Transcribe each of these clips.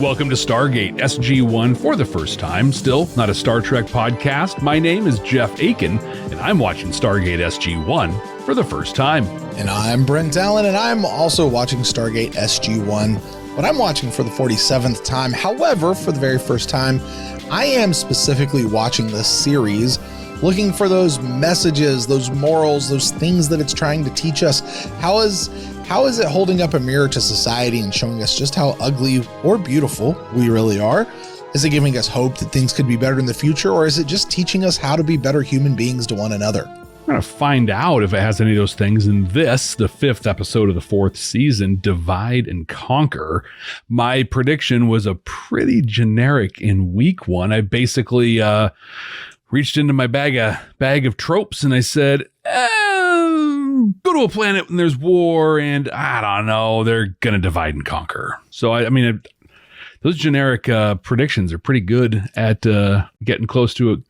Welcome to Stargate SG1 for the first time. Still not a Star Trek podcast. My name is Jeff Aiken, and I'm watching Stargate SG1 for the first time. And I'm Brent Delenn, and I'm also watching Stargate SG1, but I'm watching for the 47th time. However, for the very first time, I am specifically watching this series, looking for those messages, those morals, those things that it's trying to teach us. How is it holding up a mirror to society and showing us just how ugly or beautiful we really are? Is it giving us hope that things could be better in the future, or is it just teaching us how to be better human beings to one another? We're going to find out if it has any of those things in this, the 5th episode of the 4th season, Divide and Conquer. My prediction was a pretty generic in week 1. I basically reached into my bag of tropes and I said, go to a planet when there's war and I don't know, they're going to divide and conquer. So, I mean, those generic predictions are pretty good at getting close to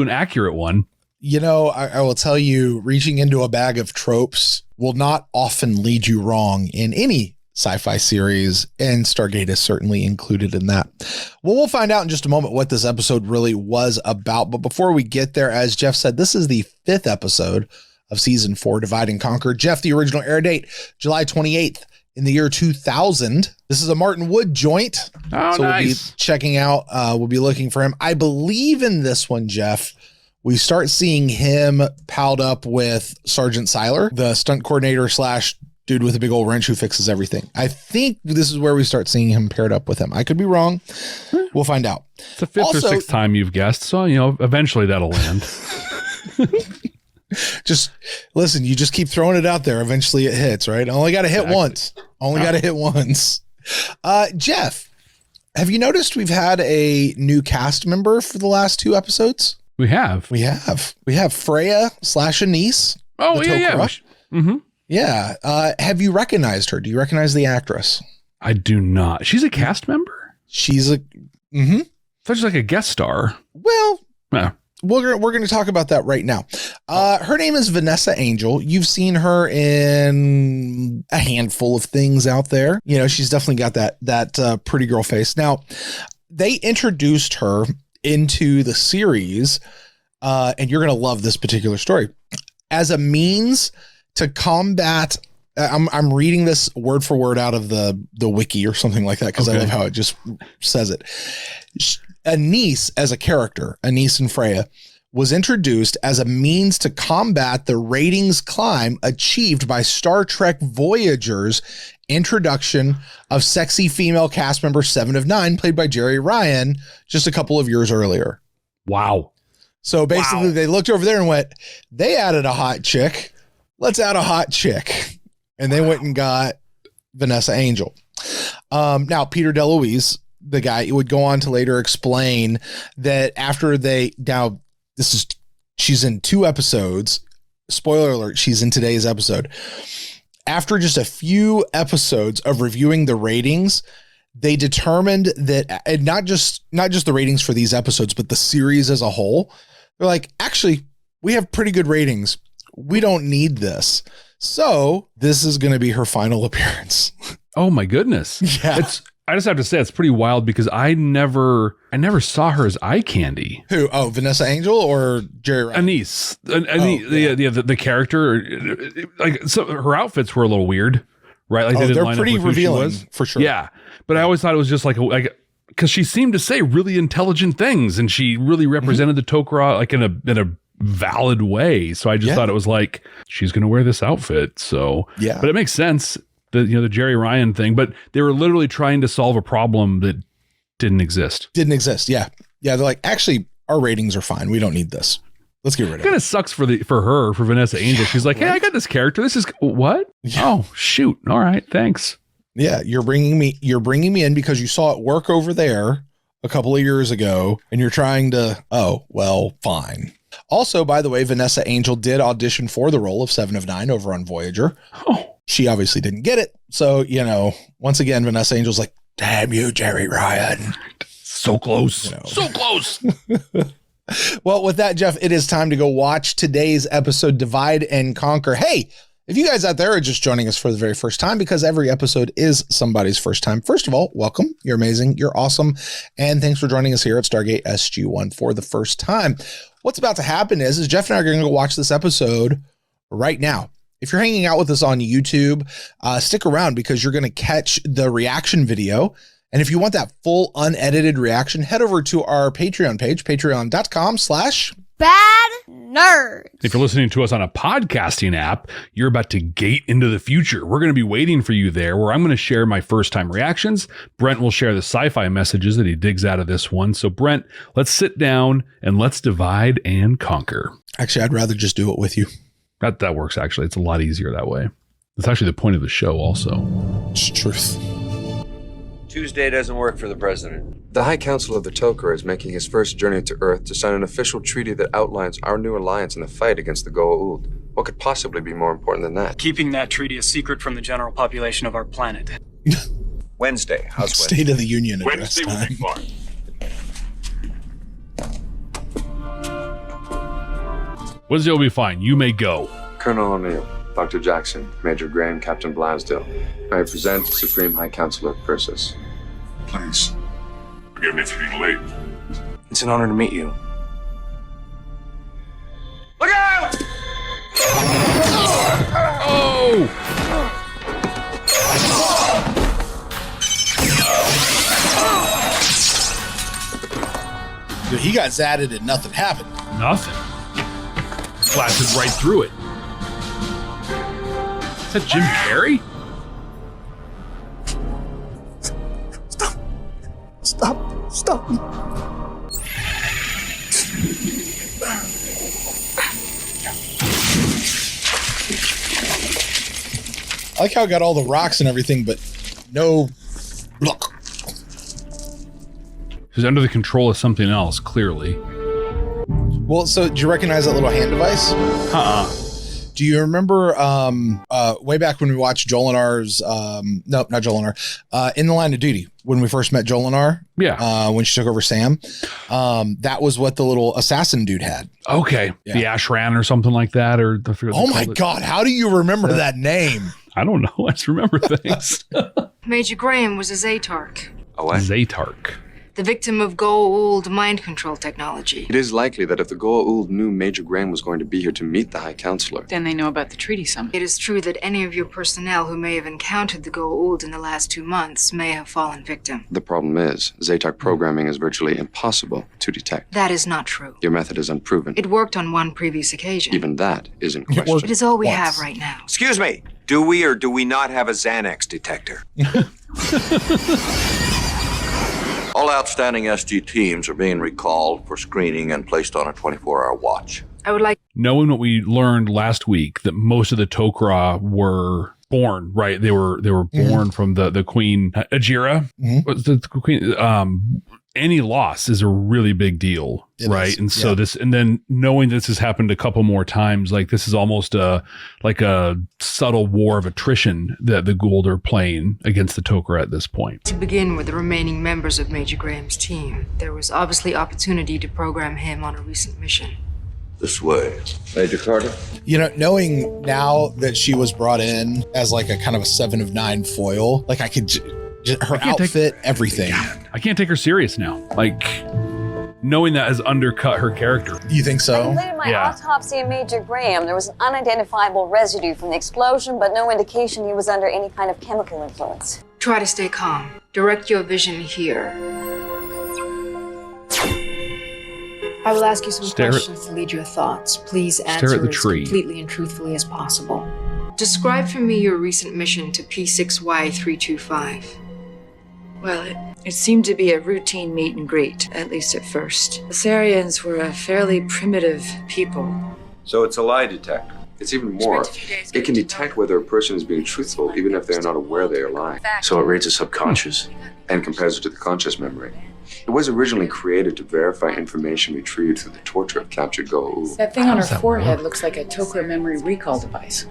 an accurate one. You know, I will tell you, reaching into a bag of tropes will not often lead you wrong in any sci-fi series, and Stargate is certainly included in that. Well, we'll find out in just a moment what this episode really was about. But before we get there, as Jeff said, this is the 5th episode of season 4, Divide and Conquer. Jeff, the original air date, July 28th in the year 2000. This is a Martin Wood joint. Oh, so nice. We'll be checking out, we'll be looking for him. I believe in this one, Jeff, we start seeing him palled up with Sergeant Seiler, the stunt coordinator / dude with a big old wrench who fixes everything. I think this is where we start seeing him paired up with him. I could be wrong. We'll find out. It's the 5th or 6th time you've guessed. So, eventually that'll land. Just listen, you just keep throwing it out there. Eventually it hits, right? Only got to hit once. Got to hit once. Jeff, have you noticed we've had a new cast member for the last 2 episodes? We have Freya / Anise. Oh, yeah. Mm-hmm. Yeah. Have you recognized her? Do you recognize the actress? I do not. She's a cast member? She's a... Mm-hmm. I thought she was like a guest star. Well... Yeah. We're going to talk about that right now. Her name is Vanessa Angel. You've seen her in a handful of things out there. You know, she's definitely got that pretty girl face. Now, they introduced her into the series, and you're going to love this particular story, as a means to combat. I'm reading this word for word out of the wiki or something like that, because I love how it just says it. Anise as a character, Anise and Freya, was introduced as a means to combat the ratings climb achieved by Star Trek Voyager's introduction of sexy female cast member 7 of 9, played by Jeri Ryan, just a couple of years earlier. Wow. So basically they looked over there and went, they added a hot chick. Let's add a hot chick. And they went and got Vanessa Angel. Now, Peter DeLuise, the guy, would go on to later explain that after she's in 2 episodes. Spoiler alert, she's in today's episode. After just a few episodes of reviewing the ratings, they determined that, and not just the ratings for these episodes, but the series as a whole, they're like, actually, we have pretty good ratings. We don't need this. So this is going to be her final appearance. Oh my goodness. Yeah. I just have to say it's pretty wild because I never saw her as eye candy. Who? Oh, Vanessa Angel or Jeri Ryan? Anise. The character, like, so her outfits were a little weird, right? Like they didn't line pretty up with revealing, who she was. for sure. Yeah, but I always thought it was just like because she seemed to say really intelligent things and she really represented the Tok'ra like in a valid way. So I just thought it was like, she's going to wear this outfit. So yeah, but it makes sense. The Jeri Ryan thing, but they were literally trying to solve a problem that didn't exist. Yeah. They're like, actually, our ratings are fine. We don't need this. Let's get rid of it. Kind of sucks for Vanessa Angel. She's like, hey, I got this character. This is what? Yeah. Oh, shoot. All right. Thanks. Yeah. You're bringing me in because you saw it work over there a couple of years ago and you're trying to, fine. Also, by the way, Vanessa Angel did audition for the role of 7 of 9 over on Voyager. Oh. She obviously didn't get it. So, once again, Vanessa Angel's like, damn you, Jeri Ryan. So close. So close. Well, with that, Jeff, it is time to go watch today's episode, Divide and Conquer. Hey, If you guys out there are just joining us for the very first time, because every episode is somebody's first time, first of all, welcome. You're amazing. You're awesome. And thanks for joining us here at Stargate SG1 for the first time. What's about to happen is Jeff and I are going to go watch this episode right now. If you're hanging out with us on YouTube, stick around because you're going to catch the reaction video. And if you want that full unedited reaction, head over to our Patreon page, patreon.com/BadNerds. If you're listening to us on a podcasting app, you're about to gate into the future. We're going to be waiting for you there, where I'm going to share my first time reactions. Brent will share the sci-fi messages that he digs out of this one. So Brent, let's sit down and let's divide and conquer. Actually, I'd rather just do it with you. That works, actually. It's a lot easier that way. It's actually the point of the show also. It's truth. Tuesday doesn't work for the president. The High Council of the Tok'ra is making his first journey to Earth to sign an official treaty that outlines our new alliance in the fight against the Goa'uld. What could possibly be more important than that? Keeping that treaty a secret from the general population of our planet. Wednesday. How's Wednesday? State of the Union address Wednesday will time. be fine. Wednesday will be fine. You may go. Colonel O'Neill, Dr. Jackson, Major Graham, Captain Blasdale. May I present Supreme High Counselor Persis. Please, forgive me for being late. It's an honor to meet you. Look out! Oh! Dude, he got zatted and nothing happened. Nothing. Blasted right through it. Is that Jim Carrey? Stop. I like how I got all the rocks and everything, but no look. He's under the control of something else, clearly. Well, so do you recognize that little hand device? Do you remember way back when we watched Jolinar's no, not Jolinar, In the Line of Duty, when we first met Jolinar? Yeah. When she took over Sam. That was what the little assassin dude had. Okay. Yeah. The Ashran or something like that, or I forget what Oh they my called it. God, how do you remember that name? I don't know. I just remember things. Major Graham was a Zatark, A what? Zatark. the victim of Goa'uld mind control technology. It is likely that if the Goa'uld knew Major Graham was going to be here to meet the High Counselor, Then they know about the treaty some. It is true that any of your personnel who may have encountered the Goa'uld in the last 2 months may have fallen victim. the problem is, Zatark programming is virtually impossible to detect. That is not true. Your method is unproven. It worked on one previous occasion. Even that is in It worked. question. It is all we Once. have right now. Excuse me. Do we or do we not have a Xanax detector? All outstanding SG teams are being recalled for screening and placed on a 24-hour watch. I would like Knowing what we learned last week, that most of the Tok'ra were born, right? They were born from the Queen Ajira. What's the Queen? Any loss is a really big deal, It right? is, And so yeah. this, and then knowing this has happened a couple more times, like this is almost a subtle war of attrition that the Goa'uld are playing against the Tok'ra at this point. to begin with the remaining members of Major Graham's team. There was obviously opportunity to program him on a recent mission. This way. Major Carter? You know, knowing now that she was brought in as like a kind of a 7 of 9 foil, like I could, her can't take- outfit, everything. I can't take her serious now. Like knowing that has undercut her character. You think I so? completed my Yeah. autopsy of Major Graham. There was an unidentifiable residue from the explosion, but no indication he was under any kind of chemical influence. Try to stay calm. Direct your vision here. I will ask you some Stare at- questions to lead your thoughts. Please Stare answer at the as tree. completely and truthfully as possible. Describe for me your recent mission to P6Y325. Well, it seemed to be a routine meet and greet, at least at first. The Sarians were a fairly primitive people. So it's a lie detector. It's even more. It can detect whether a person is being truthful even if they are not aware they are lying, So it reads the subconscious. and compares it to the conscious memory. It was originally created to verify information retrieved through the torture of captured Goa'uld. That thing on her does that forehead work? looks like a Tok'ra memory recall device.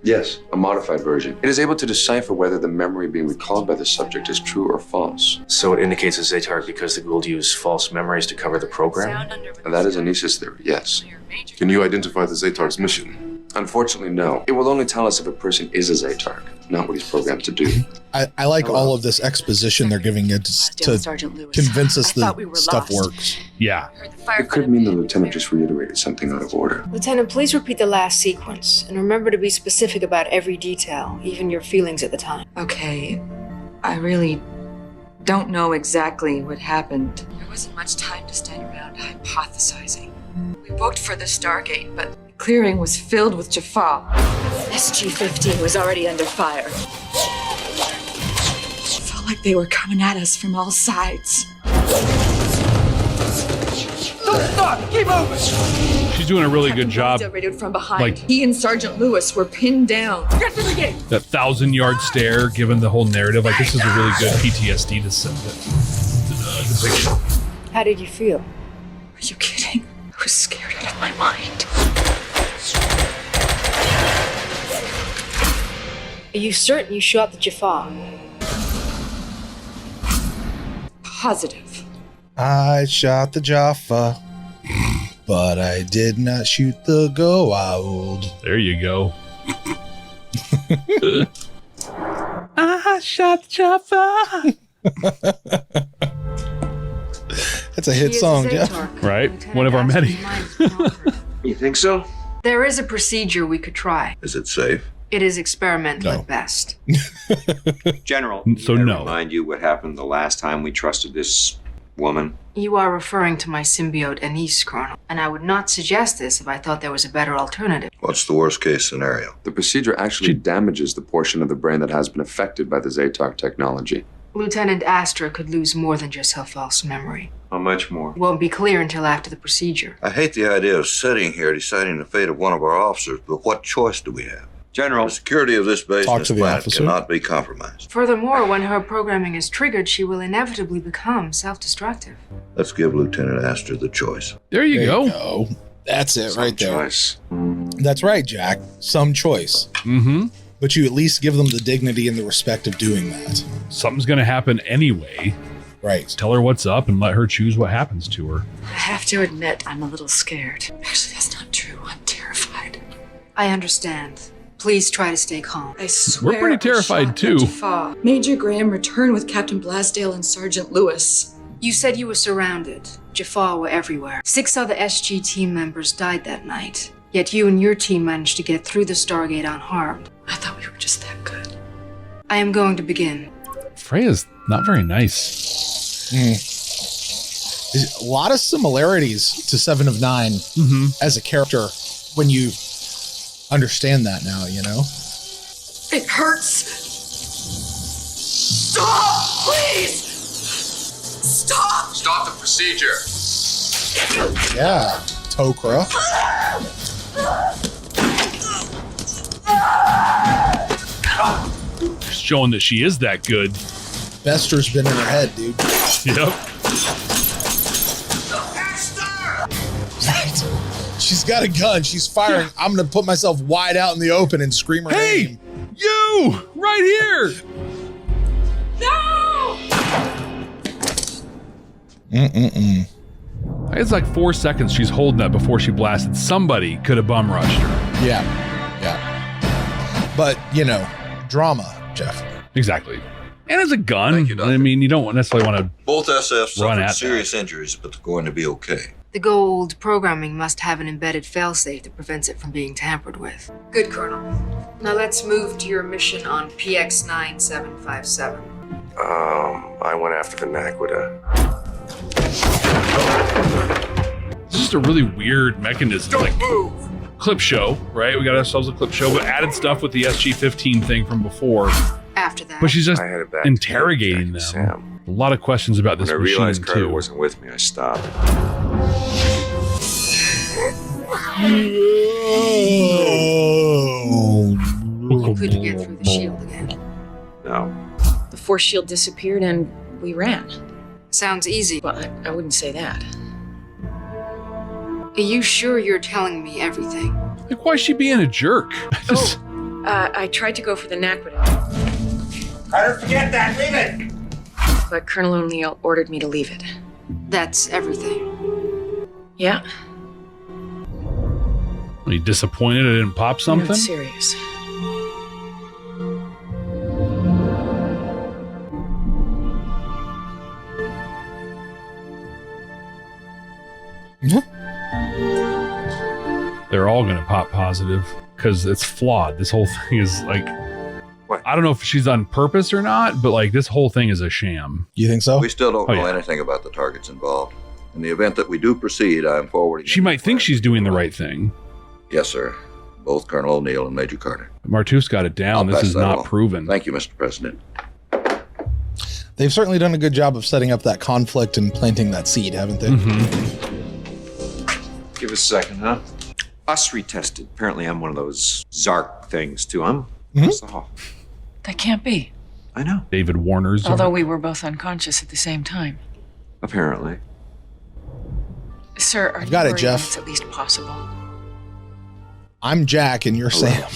Yes, a modified version. It is able to decipher whether the memory being recalled by the subject is true or false. So it indicates a Zatark because the Goa'uld use false memories to cover the program? And that is Anissa's theory, yes. Can you identify the Zatark's mission? Unfortunately, no. It will only tell us if a person is a Zaytark, not what he's programmed to do. I like all of this exposition they're giving it to convince us that stuff works. Yeah. It could mean the lieutenant just reiterated something out of order. Lieutenant, please repeat the last sequence, and remember to be specific about every detail, even your feelings at the time. Okay, I really don't know exactly what happened. There wasn't much time to stand around hypothesizing. We booked for the Stargate, but the clearing was filled with Jaffa. SG-15 was already under fire. It felt like they were coming at us from all sides. Don't stop! Keep moving! She's doing a really good job. Radioed from behind. Like, he and Sergeant Lewis were pinned down. Get to the gate! that 1,000-yard stare, given the whole narrative. Like, this is a really good PTSD depiction. How did you feel? Are you kidding? I was scared out of my mind. Are you certain you shot the Jaffa? Positive. I shot the Jaffa, but I did not shoot the Goa'uld. There you go. I shot the Jaffa. That's a hit song, Jeff. Right? One of our many. You think so? There is a procedure we could try. Is it safe? It is experimental at best. General, So may I no. remind you what happened the last time we trusted this woman? You are referring to my symbiote Anise, Colonel, and I would not suggest this if I thought there was a better alternative. What's the worst case scenario? The procedure actually damages the portion of the brain that has been affected by the Zaytark technology. Lieutenant Addryc could lose more than just her false memory. How much more? It won't be clear until after the procedure. I hate the idea of sitting here deciding the fate of one of our officers, but what choice do we have? General, The security of this base Talk and to this the planet officer. cannot be compromised. Furthermore, when her programming is triggered, she will inevitably become self-destructive. Let's give Lieutenant Astor the choice. There you There go. you go. That's it right there. Choice. That's right, Jack. Some choice. Mm-hmm. But you at least give them the dignity and the respect of doing that. Something's going to happen anyway. Right. Tell her what's up and let her choose what happens to her. I have to admit, I'm a little scared. Actually, that's not true. I'm terrified. I understand. Please try to stay calm. I swear We're pretty I terrified, shot too. that Jaffa. Major Graham returned with Captain Blasdale and Sergeant Lewis. You said you were surrounded. Jaffa were everywhere. 6 other SG team members died that night. Yet you and your team managed to get through the Stargate unharmed. I thought we were just that good. I am going to begin. Freya's not very nice. There's a lot of similarities to 7 of 9 as a character when you understand that now, you know? It hurts. Stop, please! Stop! Stop the procedure. Yeah. Tok'ra. Showing that she is that good. Bester's been in her head, dude. Yep. She's got a gun. She's firing. Yeah. I'm going to put myself wide out in the open and scream her name. You! Right here! No! Mm-mm-mm. It's like 4 seconds she's holding that before she blasted. Somebody could have bum rushed her. Yeah. Yeah. But, you know, drama, Jeff. Exactly. And as a gun, Thank you, Doctor. I mean, you don't necessarily want to Both SFs run suffered at serious injuries, but they're going to be okay. The Goa'uld programming must have an embedded failsafe that prevents it from being tampered with. Good, Colonel. Now let's move to your mission on PX-9757. I went after the Naquita. It's just a really weird mechanism. Don't move! Clip show, right? We got ourselves a clip show, but added stuff with the SG-15 thing from before. After that, But she's just I headed back interrogating to them. Sam. A lot of questions about this When I machine, realized Carter too. wasn't with me, I stopped. you couldn't get through the shield again. No. The force shield disappeared and we ran. Sounds easy. Well, I wouldn't say that. Are you sure you're telling me everything? Like, why is she being a jerk? I tried to go for the Naquita, Carter, forget that. Leave it. but Colonel O'Neill ordered me to leave it. That's everything. Yeah. Are you disappointed I didn't pop something? Not serious. They're all going to pop positive because it's flawed. This whole thing is like, What? I don't know if she's on purpose or not, but like this whole thing is a sham. You think so? We still don't Oh, know yeah. anything about the targets involved. In the event that we do proceed, I am forwarding. She might think she's doing the right thing. Yes, sir. Both Colonel O'Neill and Major Carter. Martou's got it down. I'll This pass is that not along. proven. Thank you, Mr. President. They've certainly done a good job of setting up that conflict and planting that seed, haven't they? Give us a second, huh? Us retested. Apparently I'm one of those Zark things, too. I'm across the hall. That can't be. I know. David Warner's. Although we were both unconscious at the same time. Apparently. Sir, are you Got it, worried Jeff. it's at least possible? I'm Jack and you're Sam.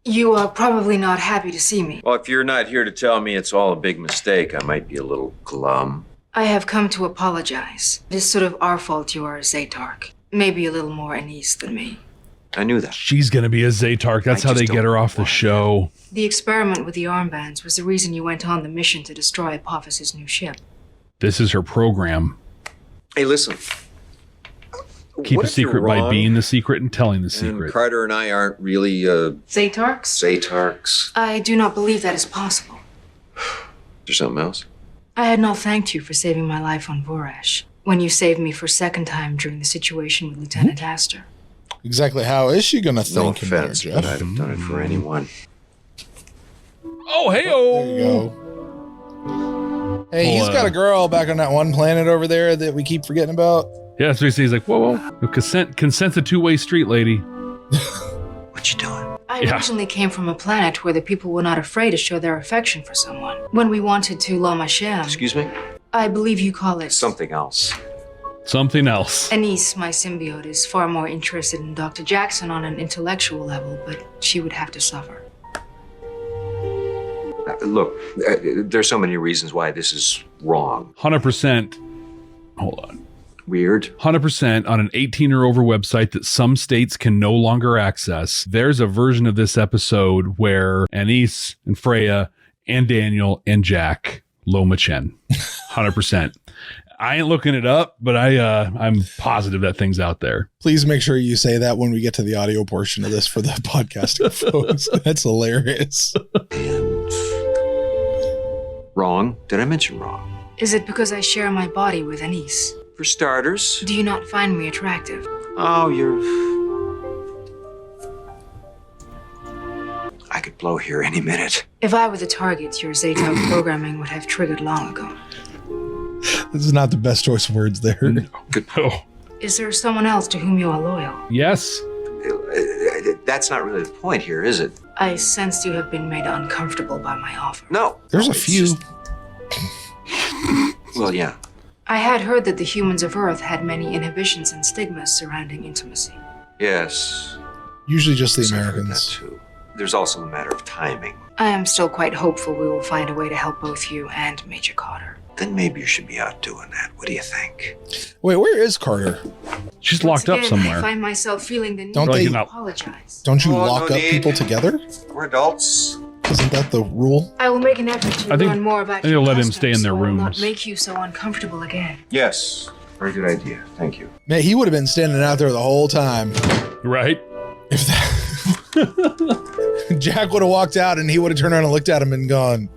You are probably not happy to see me. Well, if you're not here to tell me it's all a big mistake, I might be a little glum. I have come to apologize. It is sort of our fault you are a Zatark. Maybe a little more Anise than me. I knew that. She's going to be a Zatark. That's I how just they get her don't off the want show. The experiment with the armbands was the reason you went on the mission to destroy Apophis's new ship. This is her program. Hey, listen. Keep What a if you're secret by wrong being the secret and telling the And secret. Carter and I aren't really, Zatarks? Zatarks. I do not believe that is possible. There's something else? I had not thanked you for saving my life on Vorash, when you saved me for a second time during the situation with Lieutenant Astor. Exactly how is she going to No thank him there, offense, Jeff? but I'd have done it for anyone. Oh, hey, There you go. Hey, he's got a girl back on that one planet over there that we keep forgetting about. Yeah, that's what he says. He's like, whoa. No, consent's a two-way street, lady. What you doing? I Yeah. originally came from a planet where the people were not afraid to show their affection for someone. When we wanted to Loma Shem, Excuse me? I believe you call it Something else. Something else. Anise, my symbiote, is far more interested in Dr. Jackson on an intellectual level, but she would have to suffer. Look, there's so many reasons why this is wrong. 100%. Hold on. Weird. 100% on an 18 or over website that some states can no longer access. There's a version of this episode where Anise and Freya and Daniel and Jack Loma Chen. 100%. I ain't looking it up, but I'm positive that thing's out there. Please make sure you say that when we get to the audio portion of this for the podcasting folks. That's hilarious. Wrong? Did I mention wrong? Is it because I share my body with Anise? For starters. Do you not find me attractive? Oh, you're... I could blow here any minute. If I were the target, your Zatark programming would have triggered long ago. This is not the best choice of words there. Good. Oh, Is there someone else to whom you are loyal? yes. That's not really the point here, is it? I sensed you have been made uncomfortable by my offer. No. There's a It's few. just- Well, yeah. I had heard that the humans of Earth had many inhibitions and stigmas surrounding intimacy. Yes. Usually just the I've heard that Americans. too. There's also a matter of timing. I am still quite hopeful we will find a way to help both you and Major Carter. Then maybe you should be out doing that. What do you think? Wait, where is Carter? She's locked up Once again, I somewhere. find myself feeling the need Don't to they- apologize. Don't you Oh, lock no up need. people together? We're adults. Isn't that the rule? I will make an effort to I think- learn more about I think your they'll let him customs stay in their so I will not rooms. make you so uncomfortable again. Yes. Very good idea. Thank you. Man, he would have been standing out there the whole time. Right? If that Jack would have walked out and he would have turned around and looked at him and gone,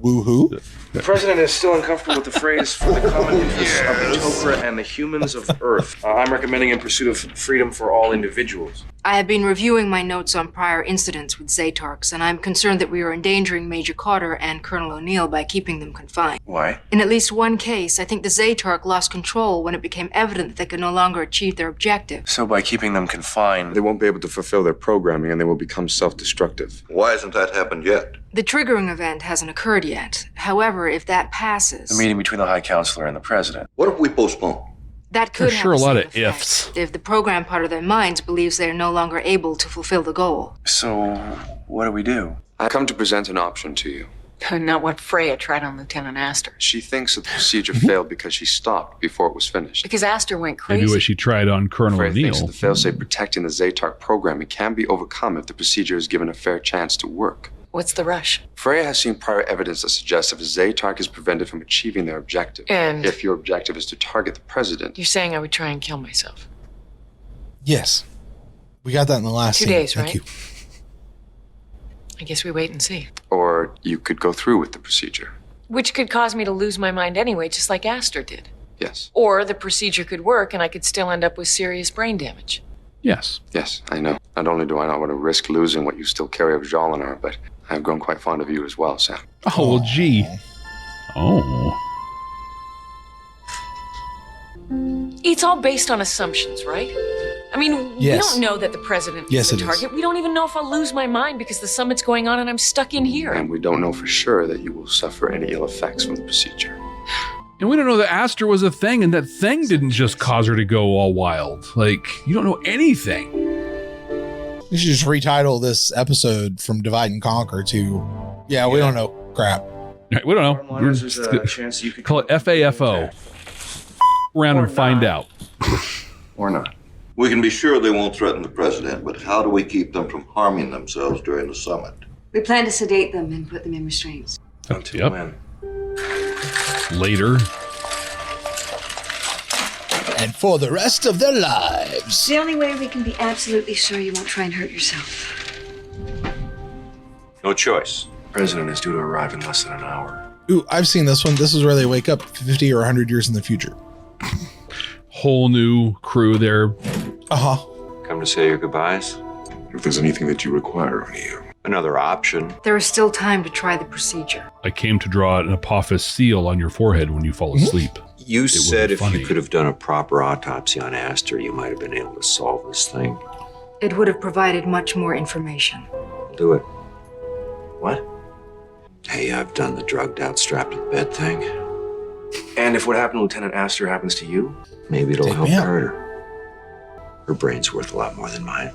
woo-hoo? The president is still uncomfortable with the phrase "for the common interests of the Tok'ra and the humans of Earth." I'm recommending in pursuit of freedom for all individuals. I have been reviewing my notes on prior incidents with Zatarks, and I'm concerned that we are endangering Major Carter and Colonel O'Neill by keeping them confined. Why? In at least one case, I think the Zatark lost control when it became evident that they could no longer achieve their objective. So by keeping them confined, They won't be able to fulfill their programming and they will become self-destructive. Why hasn't that happened yet? The triggering event hasn't occurred yet. However, if that passes, the meeting between the High Counselor and the president. What if we postpone? that could There's have sure a lot same of effect ifs. if the program part of their minds believes they are no longer able to fulfill the goal. So what do we do? I come to present an option to you. Not what Freya tried on Lieutenant Astor. She thinks that the procedure failed because she stopped before it was finished. Because Astor went crazy. Maybe what she tried on Colonel Freya thinks O'Neill. that the failsafe protecting the Zaytark programming can be overcome if the procedure is given a fair chance to work. What's the rush? Freya has seen prior evidence that suggests if Zaytark is prevented from achieving their objective, And? if your objective is to target the president, You're saying I would try and kill myself? Yes. We got that in the last 2 scene. days, Thank right? you. I guess we wait and see. or you could go through with the procedure. Which could cause me to lose my mind anyway, just like Astor did. Yes. Or the procedure could work and I could still end up with serious brain damage. Yes. Yes, I know. Not only do I not want to risk losing what you still carry of Jolinar, but I've grown quite fond of you as well, Sam. Oh, well, gee. Oh. It's all based on assumptions, right? I mean, we Yes. don't know that the president Yes, is the it is. target. We don't even know if I'll lose my mind because the summit's going on and I'm stuck in here. And we don't know for sure that you will suffer any ill effects from the procedure. And we don't know that Astor was a thing, and that thing didn't just cause her to go all wild. Like, you don't know anything. You should just retitle this episode from Divide and Conquer to, yeah, we don't know crap. Right, we don't know. We're There's just a chance you could call it FAFO. Around and find out. Or not. We can be sure they won't threaten the president, but how do we keep them from harming themselves during the summit? We plan to sedate them and put them in restraints. Until when? Later. And for the rest of their lives. It's the only way we can be absolutely sure you won't try and hurt yourself. No choice. The president is due to arrive in less than an hour. Ooh, I've seen this one. This is where they wake up 50 or 100 years in the future. Whole new crew there. Uh-huh. Come to say your goodbyes? If there's anything that you require of you. Another option. There is still time to try the procedure. I came to draw an Apophis seal on your forehead when you fall asleep. You said if funny. you could have done a proper autopsy on Astor, you might have been able to solve this thing. It would have provided much more information. I'll do it. What? Hey, I've done the drugged out, strapped to the bed thing. And if what happened to Lieutenant Astor happens to you? Maybe it'll Take help me out. her. Her brain's worth a lot more than mine.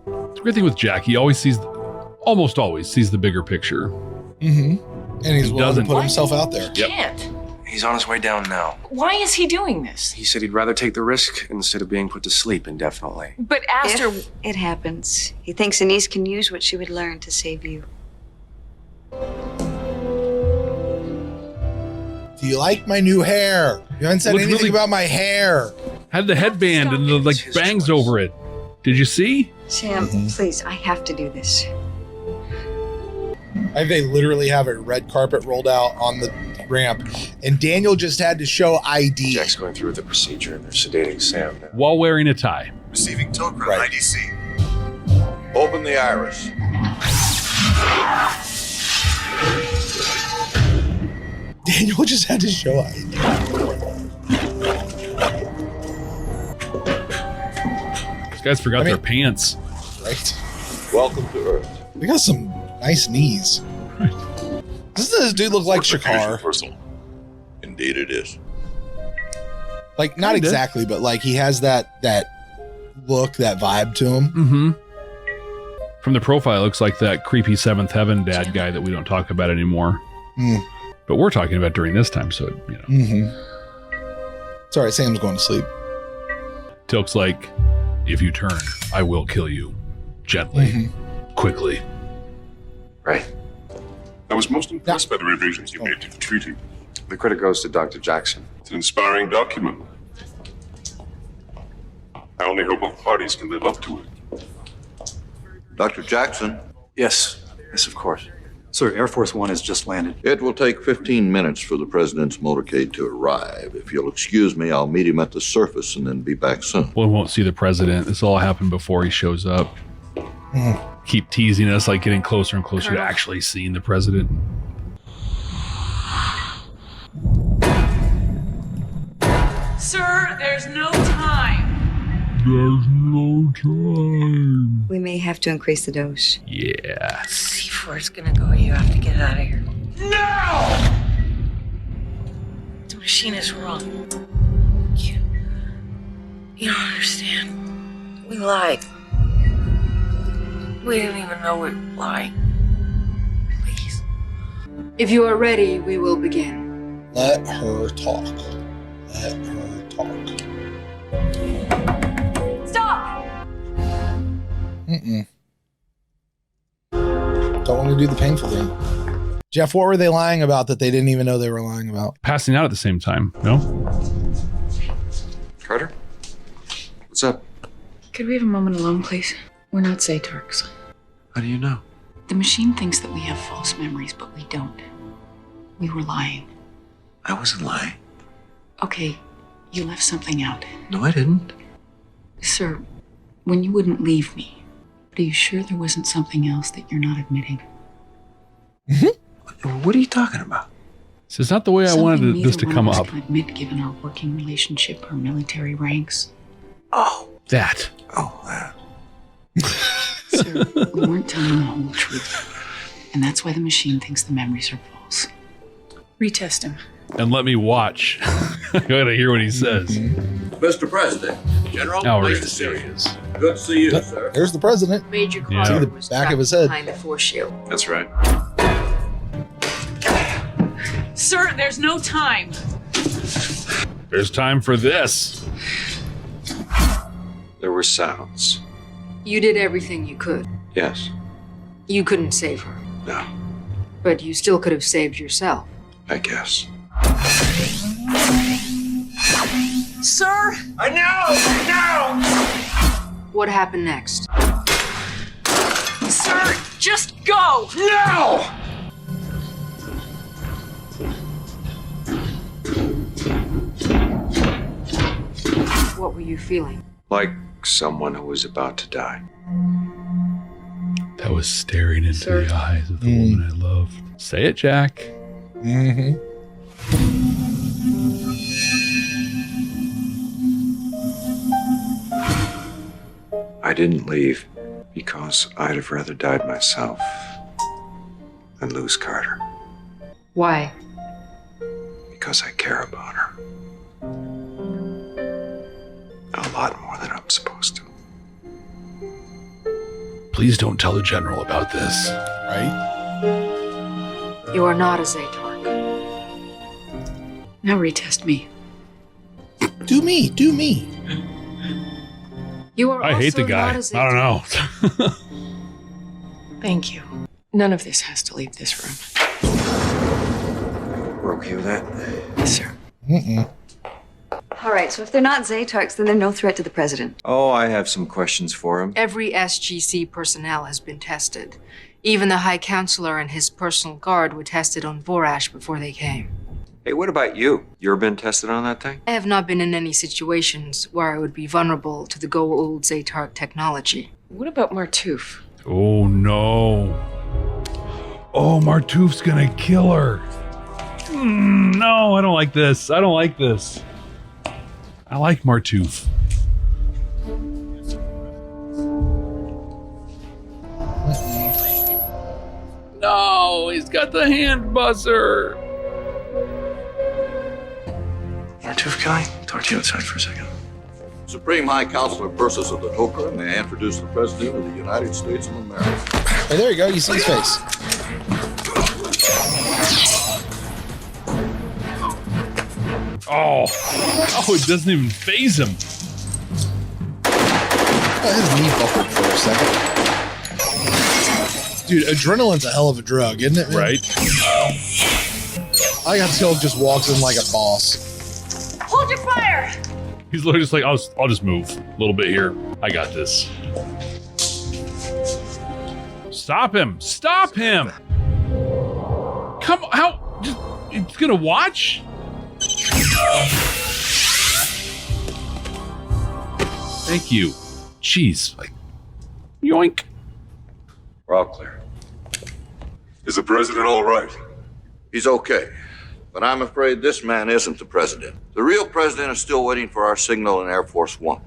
The great thing with Jack, he almost always sees the bigger picture. Mm-hmm. And he's He willing to doesn't. put himself out there. Yep. Can't. He's on his way down now. Why is he doing this? He said he'd rather take the risk instead of being put to sleep indefinitely. But Astor... If it happens, he thinks Anise can use what she would learn to save you. Do you like my new hair? You haven't said Looks anything really- about my hair. Had the headband and the like his bangs choice. over it. Did you see? Sam, please, I have to do this. They literally have a red carpet rolled out on the ramp, and Daniel just had to show ID. Jack's going through with the procedure and they're sedating Sam now. While wearing a tie. Receiving Tokra Right. IDC. Open the iris. Daniel just had to show ID. These guys forgot their pants. Right? Welcome to Earth. They got some nice knees. Doesn't this dude look like Shakar? Personal. Indeed it is. Like, not Kinda. exactly, but like he has that look, that vibe to him. Mm-hmm. From the profile, it looks like that creepy Seventh Heaven dad guy that we don't talk about anymore. Mm. But we're talking about during this time, so, you know. Mm-hmm. It's all right, Sam's going to sleep. Tilk's like, if you turn, I will kill you. Gently. Quickly. Right. I was most impressed by the revisions you made to the treaty. The credit goes to Dr. Jackson. It's an inspiring document. I only hope both parties can live up to it. Dr. Jackson, Yes. Yes, of course. Sir, Air Force One has just landed. it will take 15 minutes for the president's motorcade to arrive. If you'll excuse me, I'll meet him at the surface and then be back soon. We won't see the president. This all happened before he shows up. Keep teasing us, like getting closer and closer to actually seeing the president. Sir, there's no time. There's no time. We may have to increase the dose. Yeah. C4's gonna go. You have to get out of here. No! The machine is wrong. You don't understand. We lied. We didn't even know we were lying. Please. If you are ready, we will begin. Let her talk. Let her talk. Stop! Don't want to do the painful thing. Jeff, what were they lying about that they didn't even know they were lying about? Passing out at the same time. No? Carter? What's up? Could we have a moment alone, please? We're not Zaytarks. How do you know? The machine thinks that we have false memories, but we don't. We were lying. I wasn't lying. Okay, you left something out. No, I didn't. Sir, when you wouldn't leave me, are you sure there wasn't something else that you're not admitting? What are you talking about? This is not the way I wanted this to come up. Can admit, given our working relationship, our military ranks. Oh. That. Oh, that. Sir, we weren't telling the whole truth. And that's why the machine thinks the memories are false. Retest him. And let me watch. I gotta hear what he says. Mr. President, General, Oh, nice right. to see There you. he is. Good to see you, sir. There's the president. Major Yeah. Carter See the was back trapped of his head. behind the force shield. That's right. Sir, there's no time. There's time for this. There were sounds. You did everything you could. Yes. You couldn't save her, No. but you still could have saved yourself. I guess. Sir! I know! What happened next? Sir, just go! No! What were you feeling? Like someone who was about to die. That was staring into Sir. the eyes of the woman I loved. Say it, Jack. Mm-hmm. I didn't leave because I'd have rather died myself than lose Carter. Why? Because I care about her. A lot more than I'm supposed to. Please don't tell the general about this. Right? You are not a Zaytark. Now retest me. Do me. Do me. You are I hate the also guy. not a I Zaytark. don't know. Thank you. None of this has to leave this room. We're okay with that? Yes, sir. All right, so if they're not Zaytarks, then they're no threat to the president. Oh, I have some questions for him. Every SGC personnel has been tested. Even the High Counselor and his personal guard were tested on Vorash before they came. Hey, what about you? You ever been tested on that thing? I have not been in any situations where I would be vulnerable to the Goa'uld Zaytark technology. What about Martouf? Oh, no. Oh, Martouf's gonna kill her. No, I don't like this. I don't like this. I like Martouf. No, he's got the hand buzzer. Martouf, can I talk to you outside for a second? Supreme High Counselor Persis of the Tok'ra, may I introduce the President of the United States of America. Hey, there you go. You see his face. Oh, it doesn't even phase him. His knee buckled for a second. Dude, adrenaline's a hell of a drug, isn't it, man? Right? I got Till just walks in like a boss. Hold your fire! He's literally just like, I'll just move a little bit here. I got this. Stop him! Stop him! Come on, how? Just, it's gonna watch? Thank you. Jeez, like, yoink. We're all clear. Is the president all right? He's okay, but I'm afraid this man isn't the president. The real president is still waiting for our signal in Air Force One.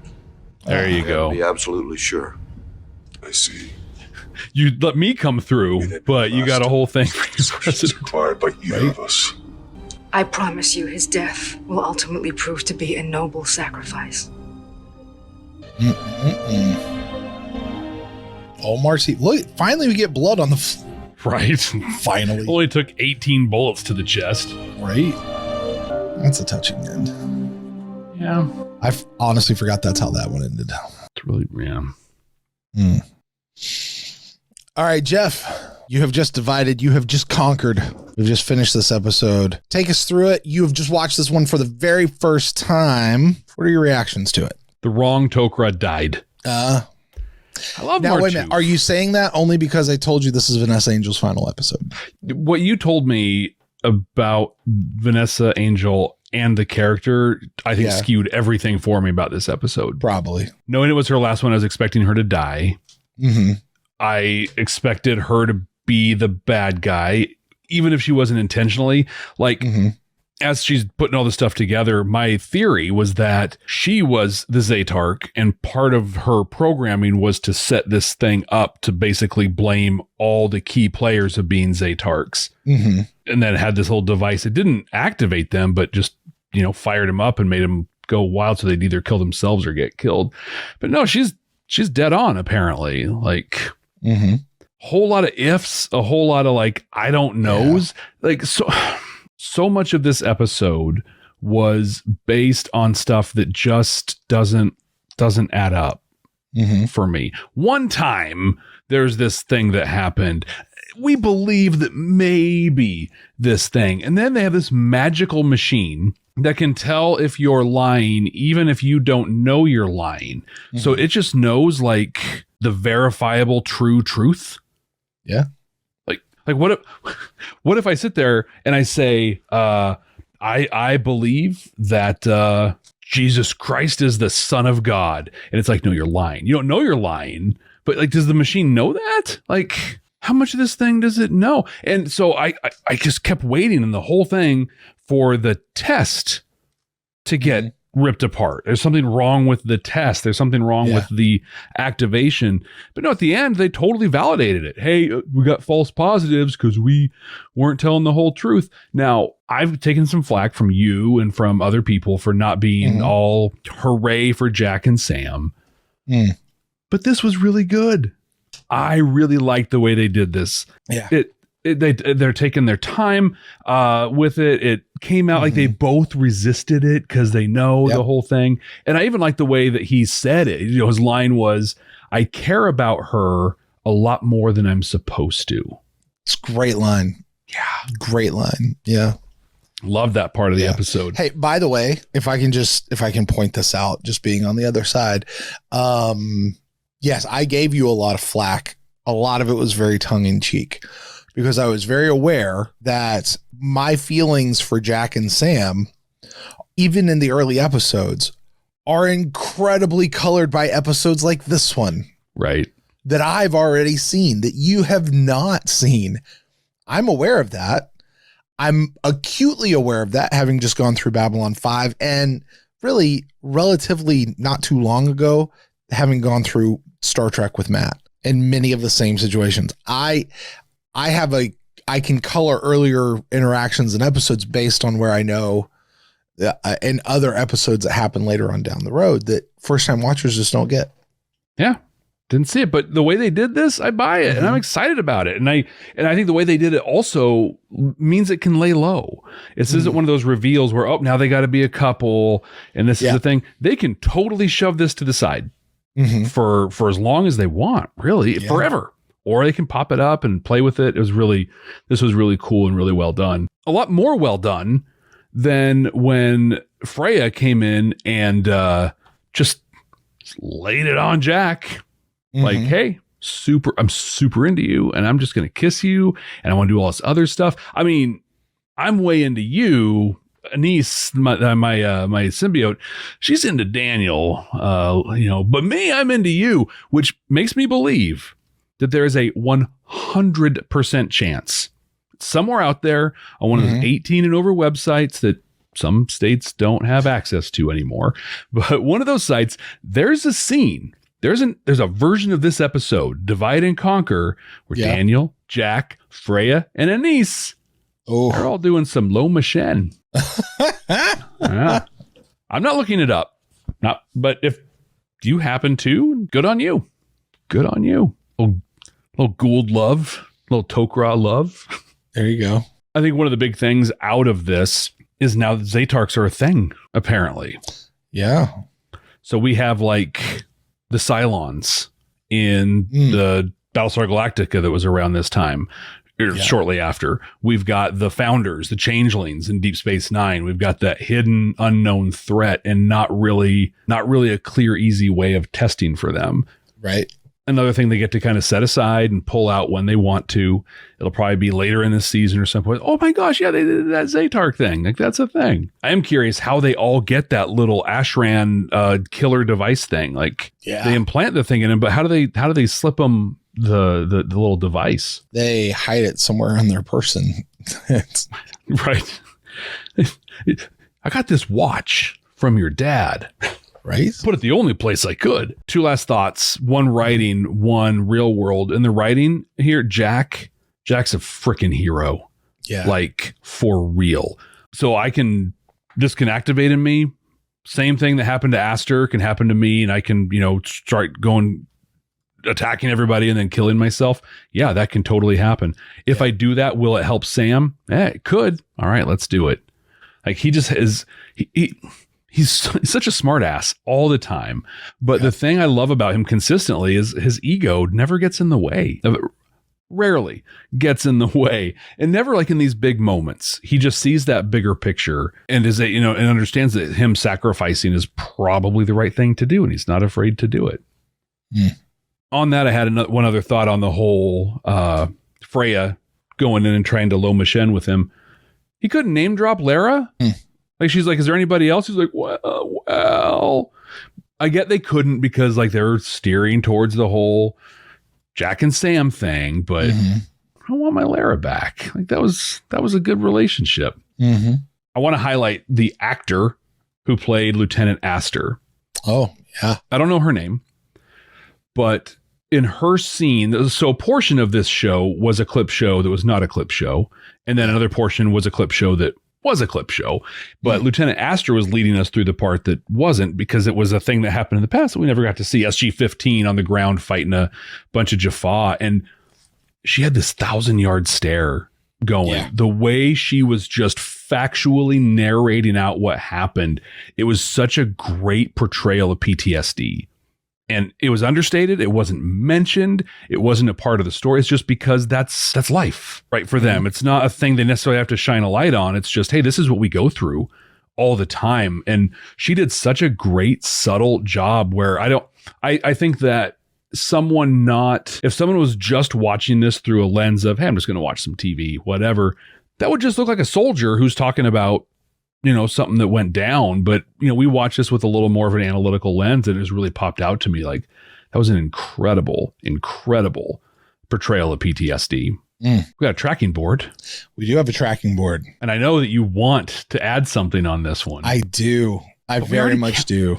There you go. Be absolutely sure. I see. You let me come through, but you got a whole thing for your president. Required by either of us. I promise you his death will ultimately prove to be a noble sacrifice. Oh, Marcy. Look, finally we get blood on the Right. Finally. Only took 18 bullets to the chest. Right. That's a touching end. Yeah. I honestly forgot that's how that one ended. It's really, yeah. All right, Jeff, you have just divided. You have just conquered. We've just finished this episode. Take us through it. You have just watched this one for the very first time. What are your reactions to it? The wrong Tok'ra died. I love now, March wait a minute. Are you saying that only because I told you this is Vanessa Angel's final episode? What you told me about Vanessa Angel and the character, I think skewed everything for me about this episode. Probably. Knowing it was her last one, I was expecting her to die. Mm-hmm. I expected her to be the bad guy, even if she wasn't intentionally. Like, as she's putting all this stuff together, my theory was that she was the Zaytark, and part of her programming was to set this thing up to basically blame all the key players of being Zaytarks. Mm-hmm. And then had this whole device. It didn't activate them, but just, fired them up and made them go wild so they'd either kill themselves or get killed. But no, she's dead on, apparently. Like, whole lot of ifs, a whole lot of like, I don't knows. Yeah. Like, so much of this episode was based on stuff that just doesn't add up for me. One time there's this thing that happened. We believe that maybe this thing, and then they have this magical machine that can tell if you're lying, even if you don't know you're lying. So it just knows like the verifiable true truth. Yeah. Like what if I sit there and I say, I believe that Jesus Christ is the Son of God. And it's like, no, you're lying. You don't know you're lying, but like, does the machine know that? Like, how much of this thing does it know? And so I just kept waiting in the whole thing for the test to get ripped apart. There's something wrong with the test. There's something wrong with the activation. But no, at the end, they totally validated it. Hey, we got false positives because we weren't telling the whole truth. Now, I've taken some flack from you and from other people for not being all hooray for Jack and Sam. But this was really good. I really liked the way they did this. Yeah. They're taking their time with it. It came out like they both resisted it because they know the whole thing. And I even like the way that he said it. His line was, I care about her a lot more than I'm supposed to. It's a great line. Yeah. Great line. Yeah. Love that part of the episode. Hey, by the way, if I can point this out, just being on the other side. Yes, I gave you a lot of flack. A lot of it was very tongue in cheek, because I was very aware that my feelings for Jack and Sam, even in the early episodes, are incredibly colored by episodes like this one. Right. That I've already seen, that you have not seen. I'm aware of that. I'm acutely aware of that, having just gone through Babylon 5, and really relatively not too long ago, having gone through Star Trek with Matt in many of the same situations. I can color earlier interactions and episodes based on where I know in other episodes that happen later on down the road that first time watchers just don't get. Yeah. Didn't see it, but the way they did this, I buy it, and I'm excited about it. And I think the way they did it also means it can lay low. This isn't one of those reveals where, oh, now they got to be a couple, and this is the thing. They can totally shove this to the side for as long as they want, really, forever. Or they can pop it up and play with it. This was really cool and really well done. A lot more well done than when Freya came in and just laid it on Jack. Like, hey, I'm super into you, and I'm just going to kiss you, and I want to do all this other stuff. I mean, I'm way into you. Anise, my symbiote, she's into Daniel, but me, I'm into you, which makes me believe that there is a 100% chance somewhere out there on one of those 18 and over websites that some states don't have access to anymore. But one of those sites, there's a scene. There's a version of this episode, Divide and Conquer, where Daniel, Jack, Freya, and Anise, they're all doing some low machine. I'm not looking it up. But if you happen to, good on you. Good on you. Little Gould love little Tok'ra love. There you go. I think one of the big things out of this is now that Zaytarks are a thing, apparently. Yeah. So we have like the Cylons in the Battlestar Galactica that was around this time, or shortly after. We've got the Founders, the Changelings in Deep Space Nine. We've got that hidden, unknown threat, and not really a clear, easy way of testing for them. Right. Another thing they get to kind of set aside and pull out when they want to. It'll probably be later in the season or some point. Oh my gosh, yeah, they did that Zaytark thing. Like, that's a thing. I am curious how they all get that little Ashran killer device thing. Like, they implant the thing in him, but how do they slip them the little device? They hide it somewhere on their person. Right. I got this watch from your dad. Right. Put it the only place I could. Two last thoughts. One writing, one real world. In the writing here, Jack's a freaking hero. Yeah. Like, for real. So this can activate in me. Same thing that happened to Aster can happen to me, and I can, start going attacking everybody and then killing myself. Yeah, that can totally happen. If I do that, will it help Sam? It could. All right, let's do it. Like, he just is, he's such a smart ass all the time. But the thing I love about him consistently is his ego never gets in the way. Rarely gets in the way, and never like in these big moments. He just sees that bigger picture and and understands that him sacrificing is probably the right thing to do, and he's not afraid to do it. On that, I had one other thought on the whole Freya going in and trying to Loma Shen with him. He couldn't name drop Lara. Like, she's like, is there anybody else? He's like, well, I get they couldn't because like they're steering towards the whole Jack and Sam thing, but I want my Lara back. Like, that was a good relationship. I want to highlight the actor who played Lieutenant Aster. Oh, yeah. I don't know her name, but in her scene, so a portion of this show was a clip show that was not a clip show. And then another portion was a clip show that was a clip show. But Lieutenant Aster was leading us through the part that wasn't, because it was a thing that happened in the past that we never got to see. SG-15 on the ground fighting a bunch of Jaffa. And she had this 1,000-yard stare going. Yeah. The way she was just factually narrating out what happened, it was such a great portrayal of PTSD. And it was understated. It wasn't mentioned. It wasn't a part of the story. It's just because that's life, right? For them, it's not a thing they necessarily have to shine a light on. It's just, hey, this is what we go through all the time. And she did such a great, subtle job where I think that if someone was just watching this through a lens of, hey, I'm just going to watch some TV, whatever, that would just look like a soldier who's talking about, something that went down. But, we watched this with a little more of an analytical lens, and it has really popped out to me. Like, that was an incredible, incredible portrayal of PTSD. We got a tracking board. We do have a tracking board. And I know that you want to add something on this one. I do. I very much do.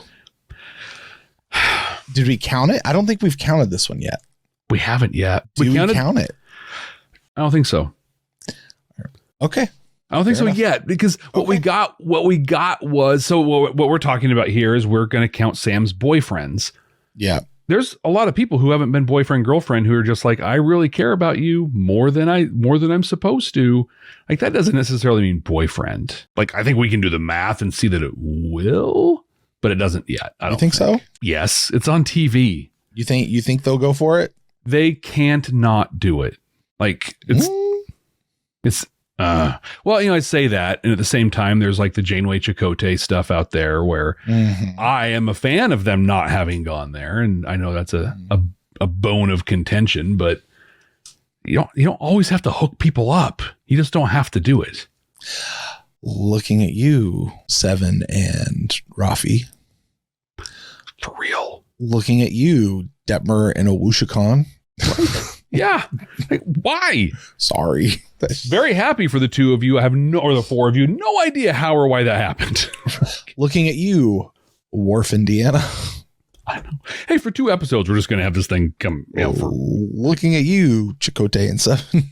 Did we count it? I don't think we've counted this one yet. We haven't yet. We count it? I don't think so. Okay. I don't think so yet, because what we got was, so what we're talking about here is we're going to count Sam's boyfriends. Yeah. There's a lot of people who haven't been boyfriend, girlfriend who are just like, I really care about you more than I'm supposed to. Like, that doesn't necessarily mean boyfriend. Like, I think we can do the math and see that it will, but it doesn't yet. I don't think so. Yes. It's on TV. You think they'll go for it? They can't not do it. Like, well, I say that, and at the same time, there's like the Janeway Chakotay stuff out there where I am a fan of them not having gone there, and I know that's a bone of contention, but you don't always have to hook people up. You just don't have to do it. Looking at you, Seven and Rafi. For real. Looking at you, Detmer and Owushikon. Yeah. Like, why? Sorry. Very happy for the two of you. Or the four of you, no idea how or why that happened. Looking at you, Worf and Deanna. I know. Hey, for 2 episodes, we're just going to have this thing come. Looking at you, Chakotay and Seven.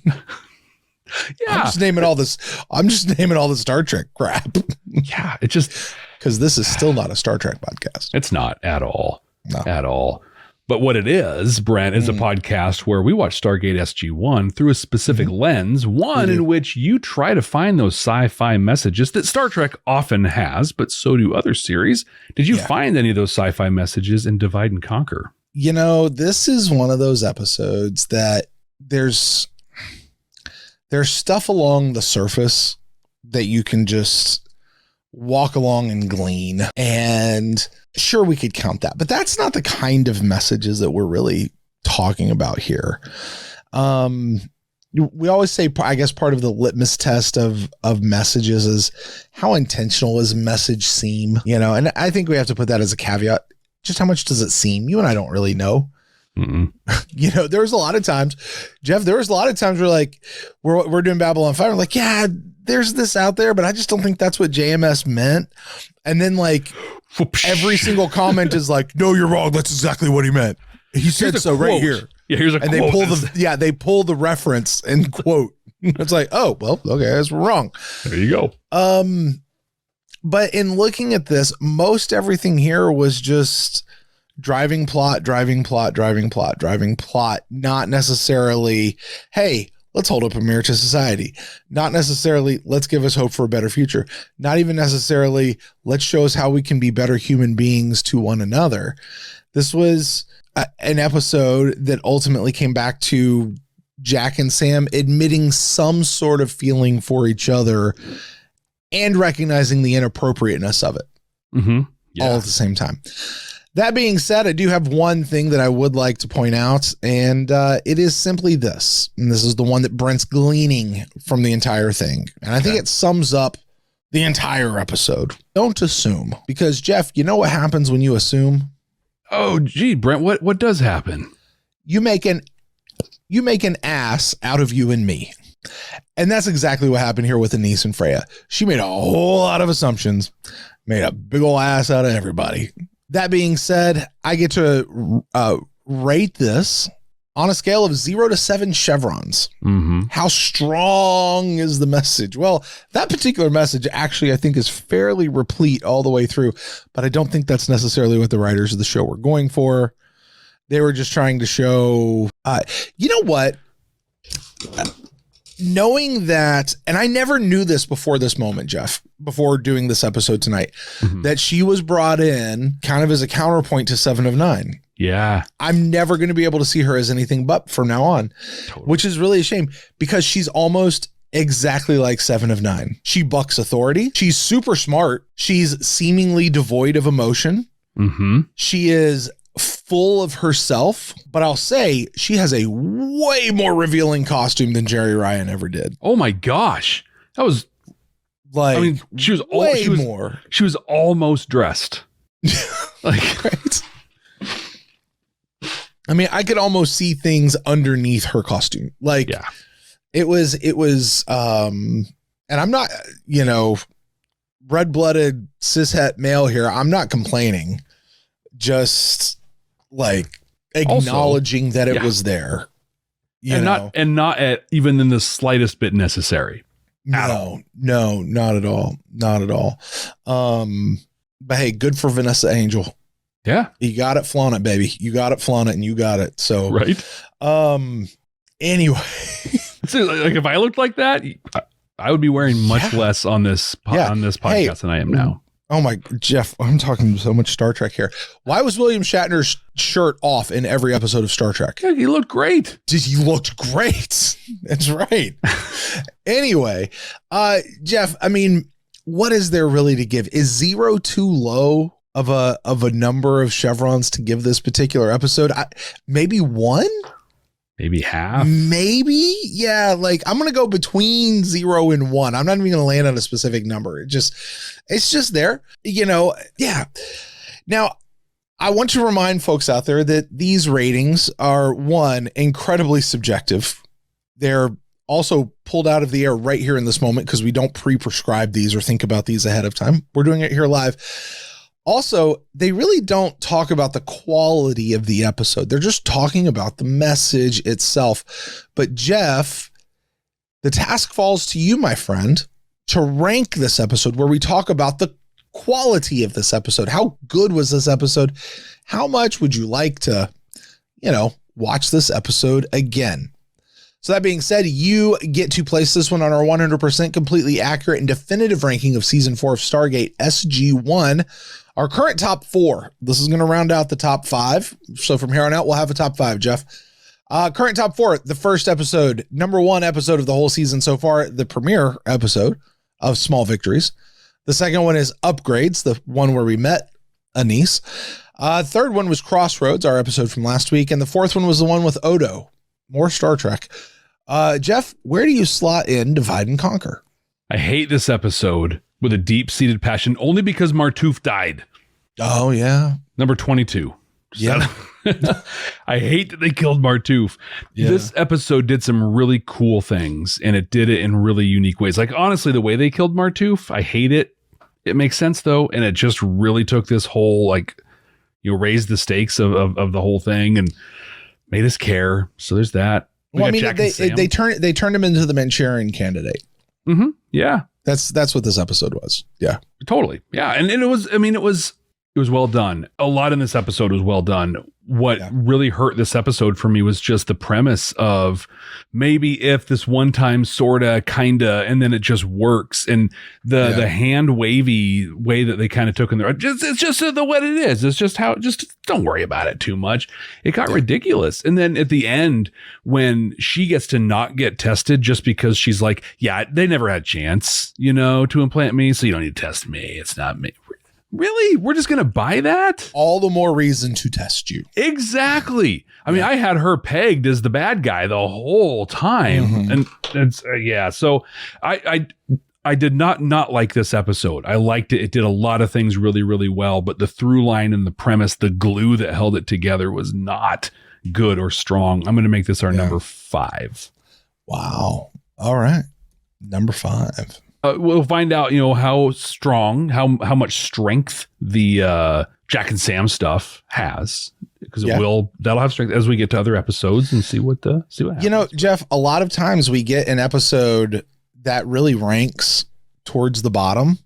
Yeah. I'm just naming all the Star Trek crap. Yeah. It just, because this is still not a Star Trek podcast. It's not at all. No. At all. But what it is, Brent, is a podcast where we watch Stargate SG1 through a specific lens, one in which you try to find those sci-fi messages that Star Trek often has, but so do other series. Did you find any of those sci-fi messages in Divide and Conquer? You know, this is one of those episodes that there's stuff along the surface that you can just walk along and glean. And sure, we could count that, but that's not the kind of messages that we're really talking about here. We always say, I guess part of the litmus test of messages is how intentional does a message seem, you know? And I think we have to put that as a caveat. Just how much does it seem? You and I don't really know. You know, there's a lot of times, Jeff, there was a lot of times where like, we're doing Babylon 5. We're like, yeah, there's this out there, but I just don't think that's what JMS meant. And then like every single comment is like, no, you're wrong. That's exactly what he meant. He said so right here. Yeah, here's a and quote. They pull the reference and quote. It's like, oh, well, okay, that's wrong. There you go. But in looking at this, most everything here was just driving plot, not necessarily, hey, let's hold up a mirror to society. Not necessarily, let's give us hope for a better future. Not even necessarily, let's show us how we can be better human beings to one another. This was an episode that ultimately came back to Jack and Sam admitting some sort of feeling for each other and recognizing the inappropriateness of it all at the same time. That being said, I do have one thing that I would like to point out, and it is simply this. And this is the one that Brent's gleaning from the entire thing. And I think it sums up the entire episode. Don't assume. Because, Jeff, you know what happens when you assume? Oh, gee, Brent, what does happen? You make an ass out of you and me. And that's exactly what happened here with Anise and Freya. She made a whole lot of assumptions, made a big ol' ass out of everybody. That being said, I get to rate this on a scale of 0 to 7 chevrons. How strong is the message? Well, that particular message actually, I think, is fairly replete all the way through, but I don't think that's necessarily what the writers of the show were going for. They were just trying to show, you know what? Knowing that, and I never knew this before this moment, Jeff, before doing this episode tonight, that she was brought in kind of as a counterpoint to 7 of 9. Yeah. I'm never going to be able to see her as anything but from now on, which is really a shame because she's almost exactly like 7 of 9. She bucks authority. She's super smart. She's seemingly devoid of emotion. She is full of herself, but I'll say she has a way more revealing costume than Jerry Ryan ever did. Oh my gosh. That was like, I mean, she was more. She was almost dressed. Like, right. I mean, I could almost see things underneath her costume. Like, yeah. It was, and I'm not, you know, red-blooded cishet male here. I'm not complaining. Just like acknowledging that it was there, not at even in the slightest bit necessary. No, not at all. Not at all. But hey, good for Vanessa Angel. Yeah. You got it, flaunt it, baby. You got it, flaunt it, and you got it. So, right. Anyway. So, like, if I looked like that, I would be wearing much less on this podcast than I am now. Oh my, Jeff, I'm talking so much Star Trek here. Why was William Shatner's shirt off in every episode of Star Trek? Yeah, he looked great. He looked great. That's right. Anyway, Jeff, I mean, what is there really to give? Is 0 too low of a number of chevrons to give this particular episode? Maybe 1? Maybe half. Maybe. Yeah. Like I'm going to go between 0 and 1. I'm not even going to land on a specific number. It's just there, you know? Yeah. Now I want to remind folks out there that these ratings are, one, incredibly subjective. They're also pulled out of the air right here in this moment because we don't pre-prescribe these or think about these ahead of time. We're doing it here live. Also, they really don't talk about the quality of the episode. They're just talking about the message itself. But Jeff, the task falls to you, my friend, to rank this episode where we talk about the quality of this episode. How good was this episode? How much would you like to watch this episode again. So that being said, you get to place this one on our 100% completely accurate and definitive ranking of season 4 of Stargate SG1. Our current top 4. This is going to round out the top 5. So from here on out, we'll have a top 5, Jeff. Current top 4, the first episode, number 1 episode of the whole season so far, the premiere episode of Small Victories. The second one is Upgrades, the one where we met Anise. Third one was Crossroads, our episode from last week. And the fourth one was the one with Odo. More Star Trek. Jeff, where do you slot in Divide and Conquer? I hate this episode with a deep-seated passion, only because Martouf died. Oh, yeah. Number 22. Yeah. I hate that they killed Martouf. Yeah. This episode did some really cool things, and it did it in really unique ways. Like, honestly, the way they killed Martouf, I hate it. It makes sense, though, and it just really took this whole, raised the stakes of the whole thing and made us care. So there's that. Well, I mean, they turned him into the Manchurian Candidate. Mm-hmm. Yeah. That's what this episode was. Yeah. Totally. Yeah. And it was well done. A lot in this episode was well done. What really hurt this episode for me was just the premise of maybe if this one time sorta kinda and then it just works, and the hand wavy way that they kind of took in there. It's just what it is. It's just don't worry about it too much. It got ridiculous. And then at the end, when she gets to not get tested just because she's like, yeah, they never had a chance, to implant me, so you don't need to test me. It's not me. Really? We're just going to buy that? All the more reason to test you. Exactly. I mean, I had her pegged as the bad guy the whole time. Mm-hmm. And it's, so I did not like this episode. I liked it. It did a lot of things really, really well, but the through line and the premise, the glue that held it together was not good or strong. I'm going to make this our number 5. Wow. All right. Number 5. We'll find out, how strong, how much strength the Jack and Sam stuff has, because that'll have strength as we get to other episodes and see what happens. Jeff, a lot of times we get an episode that really ranks towards the bottom,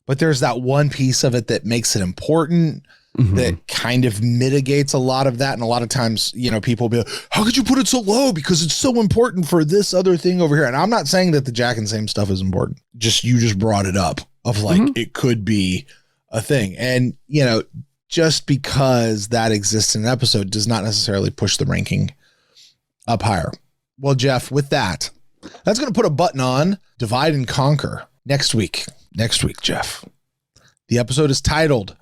but there's that one piece of it that makes it important. Mm-hmm. That kind of mitigates a lot of that. And a lot of times, people will be like, how could you put it so low? Because it's so important for this other thing over here. And I'm not saying that the Jack and Sam stuff is important. You just brought it up of it could be a thing. And, just because that exists in an episode does not necessarily push the ranking up higher. Well, Jeff, with that's going to put a button on Divide and Conquer next week. Next week, Jeff. The episode is titled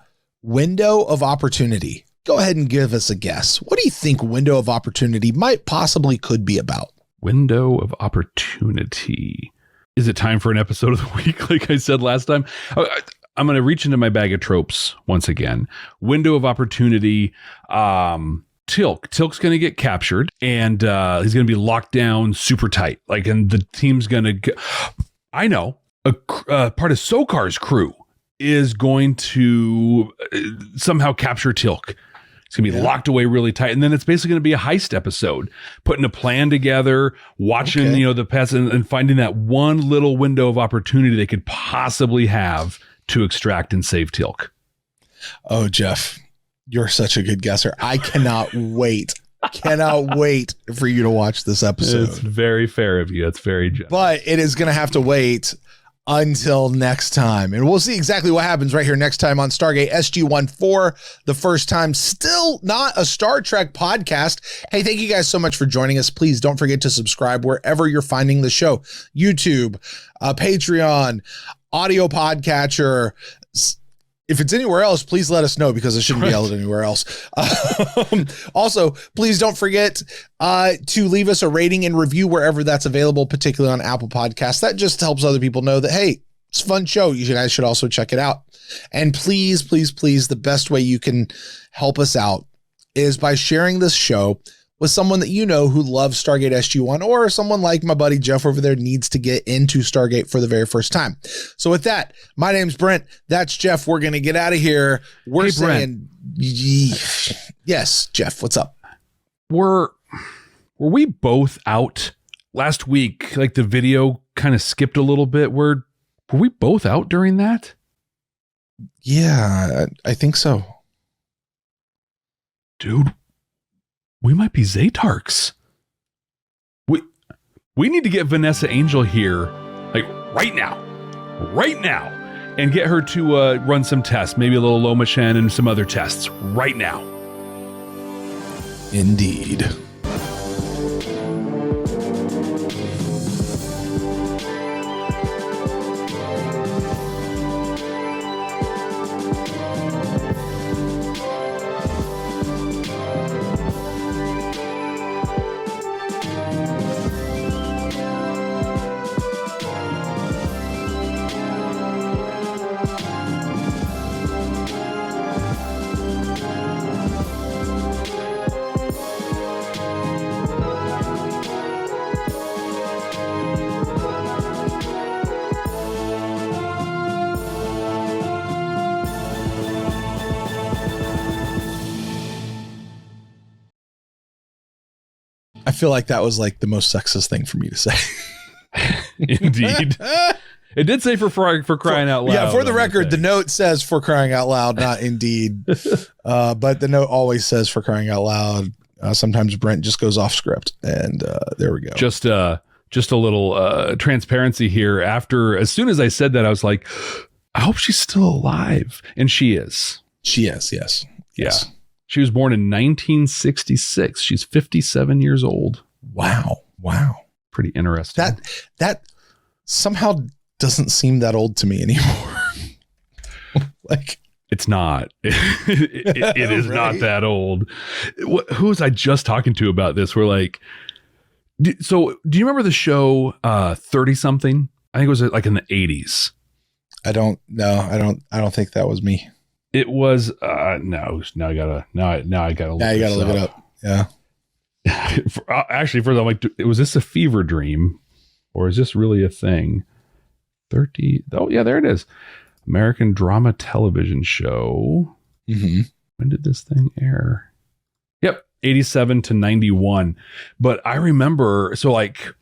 Window of Opportunity. Go ahead and give us a guess. What do you think Window of Opportunity could be about? Window of Opportunity. Is it time for an episode of the week? Like I said last time, I'm going to reach into my bag of tropes once again. Window of Opportunity. Tilk's going to get captured, and he's going to be locked down super tight. And the team's going to I know a part of Sokar's crew is going to somehow capture Tilk. It's going to be locked away really tight. And then it's basically going to be a heist episode, putting a plan together, watching, the past and finding that one little window of opportunity they could possibly have to extract and save Tilk. Oh, Jeff, you're such a good guesser. I cannot wait. Cannot wait for you to watch this episode. It's very fair of you. It's very generous. But it is going to have to wait until next time. And we'll see exactly what happens right here next time on Stargate SG1 for the first time. Still not a Star Trek podcast. Hey, thank you guys so much for joining us. Please don't forget to subscribe wherever you're finding the show. YouTube, Patreon, audio podcatcher. If it's anywhere else, please let us know, because it shouldn't be held anywhere else. Also, please don't forget to leave us a rating and review wherever that's available, particularly on Apple Podcasts. That just helps other people know that, hey, it's a fun show. You guys should also check it out. And please, please, please, the best way you can help us out is by sharing this show with someone that who loves Stargate SG1, or someone like my buddy Jeff over there needs to get into Stargate for the very first time. So with that, my name's Brent. That's Jeff. We're going to get out of here. We're saying, yes, Jeff, what's up? Were we both out last week? Like the video kind of skipped a little bit. Were we both out during that? Yeah, I think so. Dude, we might be Zatarks. We need to get Vanessa Angel here, like right now, and get her to run some tests, maybe a little Loma Shen and some other tests right now. Indeed. I feel like that was like the most sexist thing for me to say. Indeed. It did say for crying out loud. Yeah, for the record, the note says for crying out loud, not indeed. But the note always says for crying out loud. Sometimes Brent just goes off script, and there we go. Just a little transparency here. As soon as I said that, I was like, I hope she's still alive. And she is. She is, yes. Yeah. Yes. She was born in 1966. She's 57 years old. Wow. Pretty interesting. That somehow doesn't seem that old to me anymore. Like, it's not. It is right? Not that old. Who was I just talking to about this? We're like, so do you remember the show 30 something? I think it was like in the 80s. I don't think that was me. It was now I gotta look it up. Yeah. Actually, I'm like, was this a fever dream or is this really a thing? 30. Oh yeah, there it is. American drama television show. Mm-hmm. When did this thing air? Yep. 87 to 91. But I remember, so like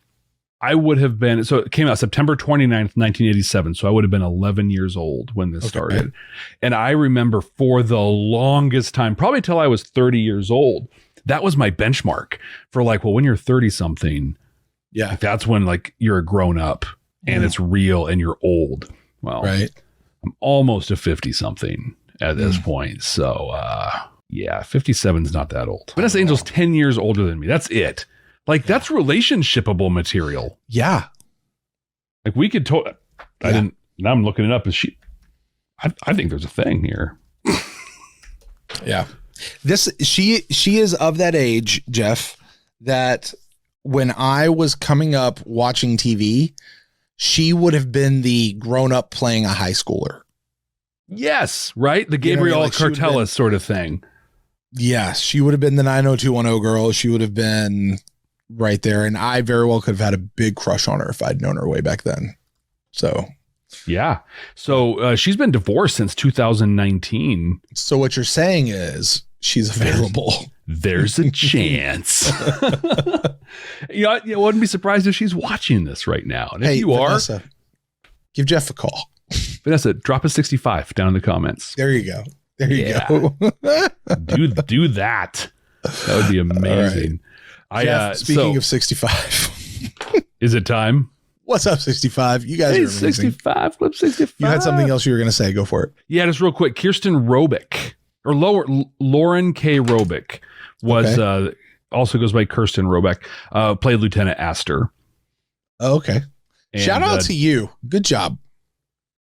I would have been, so it came out September 29th, 1987. So I would have been 11 years old when this started. And I remember for the longest time, probably till I was 30 years old, that was my benchmark for like, well, when you're 30 something, yeah, that's when like you're a grown up and it's real and you're old. Well, right. I'm almost a 50 something at this point. So, yeah, 57 is not that old. Vanessa Angel's 10 years older than me. That's it. Like that's relationshipable material. Yeah. Like we could now I'm looking it up. I think there's a thing here. Yeah. She is of that age, Jeff, that when I was coming up watching TV, she would have been the grown up playing a high schooler. Yes. Right. The Gabrielle Cartelis sort of thing. Yes. She would have been the 90210 girl. She would have been right there. And I very well could have had a big crush on her if I'd known her way back then. So, yeah. So she's been divorced since 2019. So what you're saying is she's available. There's a chance. I wouldn't be surprised if she's watching this right now. And if you Vanessa, give Jeff a call. Vanessa, drop a 65 down in the comments. There you go. There you go. do that. That would be amazing. Right. Jeff, speaking of 65, is it time? What's up, 65? You guys are amazing. 65, Flip 65. You had something else you were going to say. Go for it. Yeah, just real quick. Kirsten Robick, or Lauren K. Robick, was also goes by Kirsten Robick, played Lieutenant Astor. Oh, okay. And, shout out to you. Good job.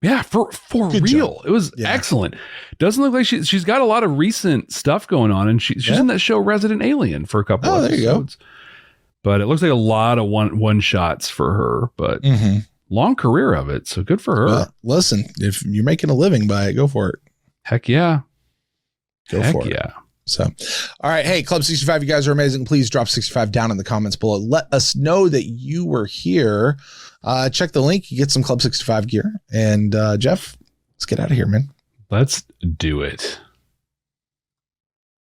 Yeah, for Good real. job. It was excellent. Doesn't look like she's got a lot of recent stuff going on, and she's in that show Resident Alien for a couple of episodes. There you go. But it looks like a lot of one shots for her, but long career of it. So good for her. Well, listen, if you're making a living by it, go for it. Heck yeah. Go for it. Yeah. So, all right. Hey, Club 65, you guys are amazing. Please drop 65 down in the comments below. Let us know that you were here. Check the link. You get some Club 65 gear. And Jeff, let's get out of here, man. Let's do it.